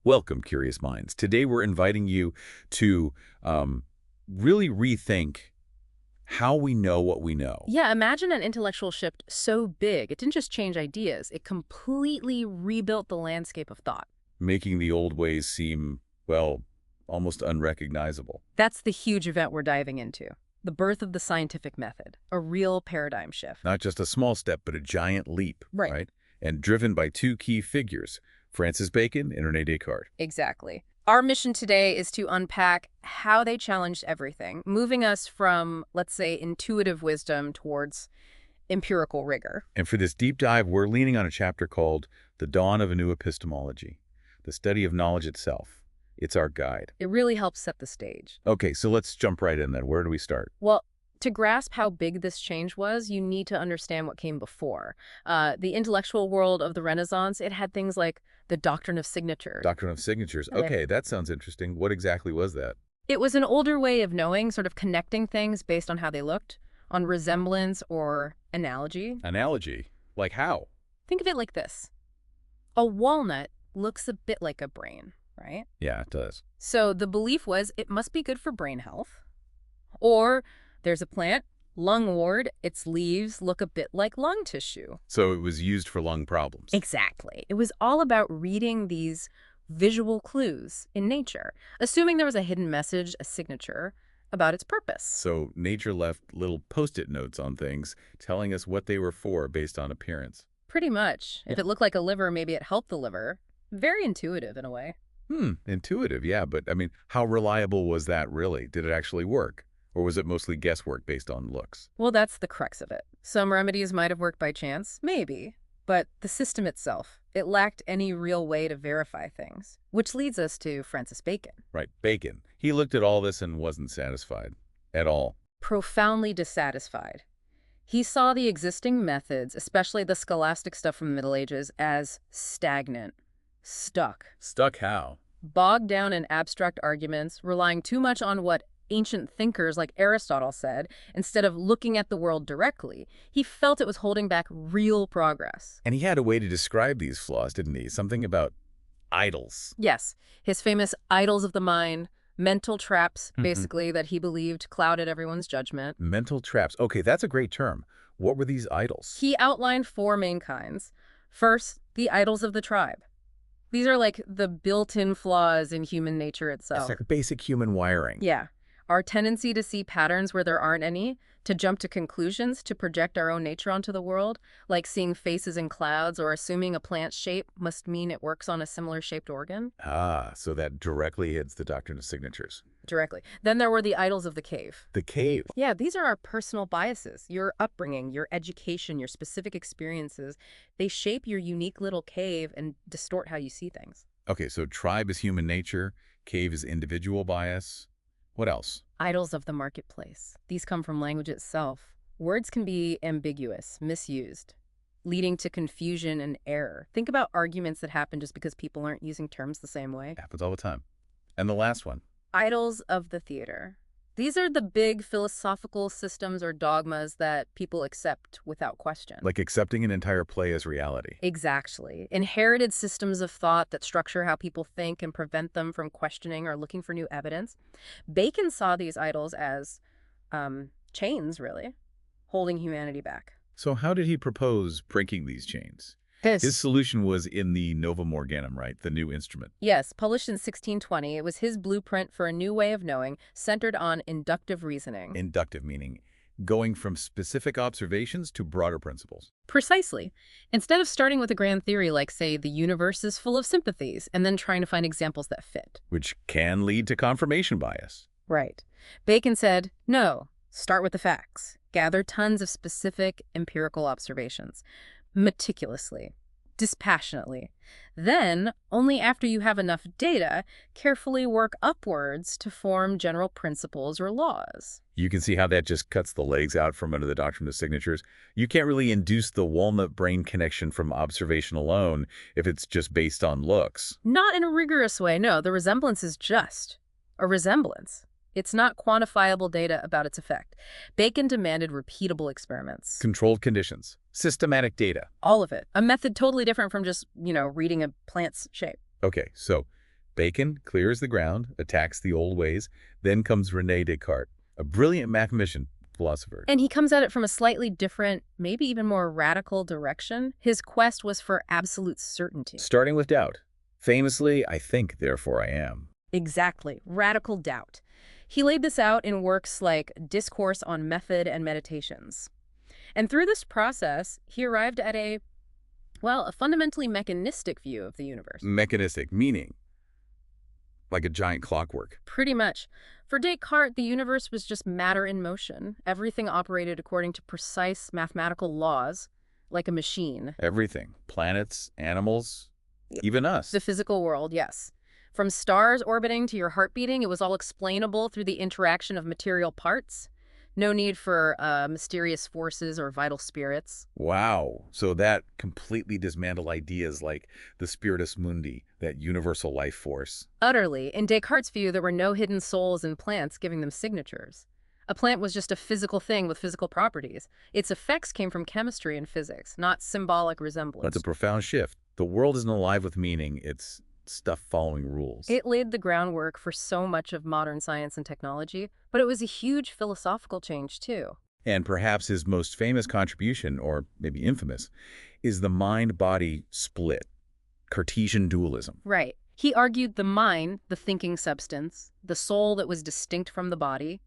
Welcome, curious minds. Today we're inviting you to really rethink how we know what we know, Yeah, imagine an intellectual shift so big, it didn't just change ideas, it completely rebuilt the landscape of thought. making the old ways seem, well, almost unrecognizable. That's the huge event we're diving into. The birth of the scientific method, a real paradigm shift. Not just a small step, but a giant leap, Right. right? And driven by two key figures, Francis Bacon and René Descartes. Exactly. Our mission today is to unpack how they challenged everything, moving us from, let's say, intuitive wisdom towards empirical rigor. And for this deep dive, we're leaning on a chapter called The Dawn of a New Epistemology, the study of knowledge itself. It's our guide. It really helps set the stage. Okay, so let's jump right in then. Where do we start? Well, to grasp how big this change was, you need to understand what came before. The intellectual world of the Renaissance, it had things like the doctrine of signatures. Doctrine of signatures. Yeah. Okay, that sounds interesting. What exactly was that? It was an older way of knowing, sort of connecting things based on how they looked, on resemblance or analogy. Analogy? Like how? Think of it like this. A walnut looks a bit like a brain, right? Yeah, it does. So the belief was it must be good for brain health. Or there's a plant, lungwort, its leaves look a bit like lung tissue. So it was used for lung problems. Exactly. It was all about reading these visual clues in nature, assuming there was a hidden message, a signature, about its purpose. So nature left little Post-it notes on things, telling us what they were for based on appearance. Pretty much. If it looked like a liver, maybe it helped the liver. Very intuitive in a way. Intuitive, yeah, but I mean, how reliable was that really? Did it actually work? Or was it mostly guesswork based on looks? Well, that's the crux of it. Some remedies might have worked by chance, maybe. But the system itself, it lacked any real way to verify things. Which leads us to Francis Bacon. Right, Bacon. He looked at all this and wasn't satisfied. At all. Profoundly dissatisfied. He saw the existing methods, especially the scholastic stuff from the Middle Ages, as stagnant, stuck, Stuck how? bogged down in abstract arguments, relying too much on what ancient thinkers like Aristotle said, instead of looking at the world directly. He felt it was holding back real progress. And he had a way to describe these flaws, didn't he? Something about idols. Yes, his famous idols of the mind, mental traps, basically, that he believed clouded everyone's judgment. Mental traps. Okay, that's a great term. What were these idols? He outlined four main kinds. First, the idols of the tribe. These are like the built-in flaws in human nature itself. It's like basic human wiring. Yeah. Our tendency to see patterns where there aren't any, to jump to conclusions, to project our own nature onto the world, like seeing faces in clouds or assuming a plant's shape must mean it works on a similar shaped organ. Ah, so that directly hits the doctrine of signatures. Directly. Then there were the idols of the cave. The cave. Yeah, these are our personal biases, your upbringing, your education, your specific experiences. They shape your unique little cave and distort how you see things. Okay, so tribe is human nature, cave is individual bias. What else? Idols of the marketplace. These come from language itself. Words can be ambiguous, misused, leading to confusion and error. Think about arguments that happen just because people aren't using terms the same way. Happens all the time. And the last one. Idols of the theater. These are the big philosophical systems or dogmas that people accept without question. Like accepting an entire play as reality. Exactly. Inherited systems of thought that structure how people think and prevent them from questioning or looking for new evidence. Bacon saw these idols as chains, really, holding humanity back. So how did he propose breaking these chains? His solution was in the Novum Organum, right? The new instrument. Yes, published in 1620, it was his blueprint for a new way of knowing, centered on inductive reasoning. Inductive meaning going from specific observations to broader principles. Precisely. Instead of starting with a grand theory like, say, the universe is full of sympathies, and then trying to find examples that fit. Which can lead to confirmation bias. Right. Bacon said, no, start with the facts. Gather tons of specific empirical observations. Meticulously, dispassionately. Then, only after you have enough data, carefully work upwards to form general principles or laws. You can see how that just cuts the legs out from under the doctrine of signatures. You can't really induce the walnut-brain connection from observation alone if it's just based on looks. Not in a rigorous way, no. The resemblance is just a resemblance. It's not quantifiable data about its effect. Bacon demanded repeatable experiments. Controlled conditions. Systematic data. All of it. A method totally different from just, reading a plant's shape. Okay, so Bacon clears the ground, attacks the old ways. Then comes René Descartes, a brilliant mathematician, philosopher. And he comes at it from a slightly different, maybe even more radical direction. His quest was for absolute certainty. Starting with doubt. Famously, I think, therefore I am. Exactly. Radical doubt. He laid this out in works like Discourse on Method and Meditations. And through this process, he arrived at a fundamentally mechanistic view of the universe. Mechanistic, meaning like a giant clockwork. Pretty much. For Descartes, the universe was just matter in motion. Everything operated according to precise mathematical laws, like a machine. Everything. Planets, animals, even us. The physical world, yes. From stars orbiting to your heart beating, it was all explainable through the interaction of material parts. No need for mysterious forces or vital spirits. Wow. So that completely dismantled ideas like the spiritus mundi, that universal life force. Utterly. In Descartes' view, there were no hidden souls in plants giving them signatures. A plant was just a physical thing with physical properties. Its effects came from chemistry and physics, not symbolic resemblance. That's a profound shift. The world isn't alive with meaning. It's stuff following rules. It laid the groundwork for so much of modern science and technology, but it was a huge philosophical change, too. And perhaps his most famous contribution, or maybe infamous, is the mind-body split, Cartesian dualism. Right. He argued the mind, the thinking substance, the soul that was distinct from the body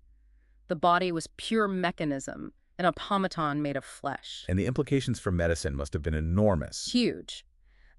was pure mechanism, an automaton made of flesh. And the implications for medicine must have been enormous. Huge.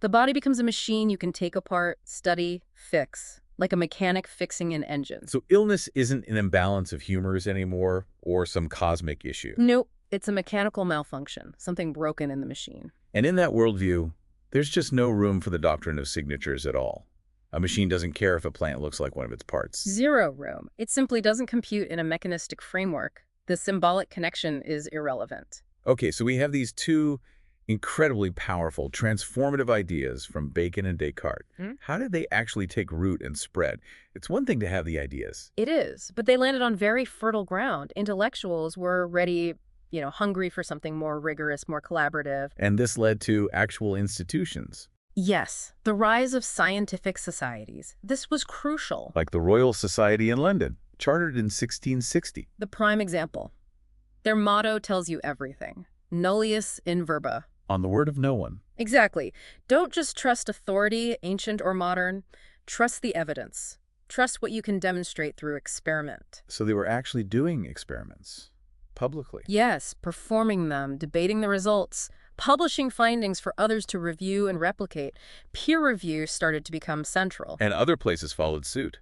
The body becomes a machine you can take apart, study, fix, like a mechanic fixing an engine. So illness isn't an imbalance of humors anymore, or some cosmic issue. Nope, it's a mechanical malfunction, something broken in the machine. And in that worldview, there's just no room for the doctrine of signatures at all. A machine doesn't care if a plant looks like one of its parts. Zero room. It simply doesn't compute in a mechanistic framework. The symbolic connection is irrelevant. Okay, so we have these two incredibly powerful, transformative ideas from Bacon and Descartes. How did they actually take root and spread? It's one thing to have the ideas. It is, but they landed on very fertile ground. Intellectuals were ready, hungry for something more rigorous, more collaborative. And this led to actual institutions. Yes, the rise of scientific societies. This was crucial. Like the Royal Society in London, chartered in 1660. The prime example. Their motto tells you everything. Nullius in verba. On the word of no one. Exactly. Don't just trust authority, ancient or modern. Trust the evidence. Trust what you can demonstrate through experiment. So they were actually doing experiments publicly. Yes, performing them, debating the results, publishing findings for others to review and replicate. Peer review started to become central. And other places followed suit,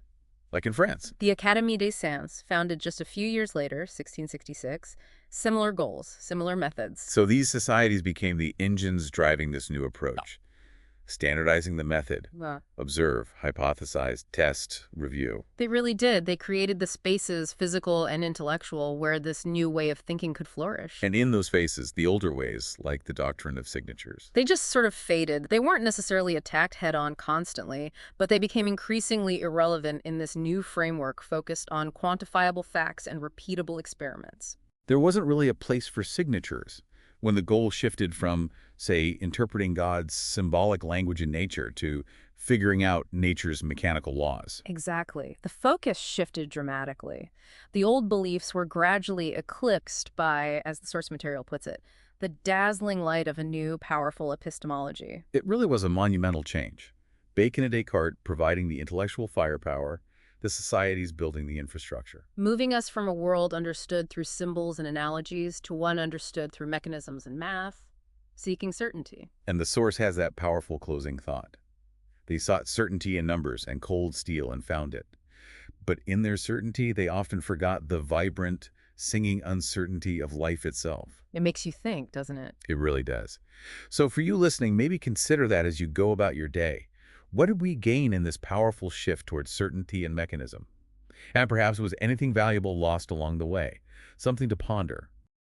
like in France. The Académie des Sciences, founded just a few years later, 1666, similar goals, similar methods. So these societies became the engines driving this new approach. Standardizing the method. Observe, hypothesize, test, review. They really did. They created the spaces, physical and intellectual, where this new way of thinking could flourish. And in those spaces, the older ways, like the doctrine of signatures. They just sort of faded. They weren't necessarily attacked head-on constantly, but they became increasingly irrelevant in this new framework focused on quantifiable facts and repeatable experiments. There wasn't really a place for signatures when the goal shifted from, say, interpreting God's symbolic language in nature to figuring out nature's mechanical laws. Exactly. The focus shifted dramatically. The old beliefs were gradually eclipsed by, as the source material puts it, the dazzling light of a new, powerful epistemology. It really was a monumental change. Bacon and Descartes providing the intellectual firepower, the societies building the infrastructure. Moving us from a world understood through symbols and analogies to one understood through mechanisms and math, seeking certainty. And the source has that powerful closing thought. They sought certainty in numbers and cold steel and found it. But in their certainty, they often forgot the vibrant, singing uncertainty of life itself. It makes you think, doesn't it? It really does. So for you listening, maybe consider that as you go about your day. What did we gain in this powerful shift towards certainty and mechanism? And perhaps was anything valuable lost along the way? Something to ponder.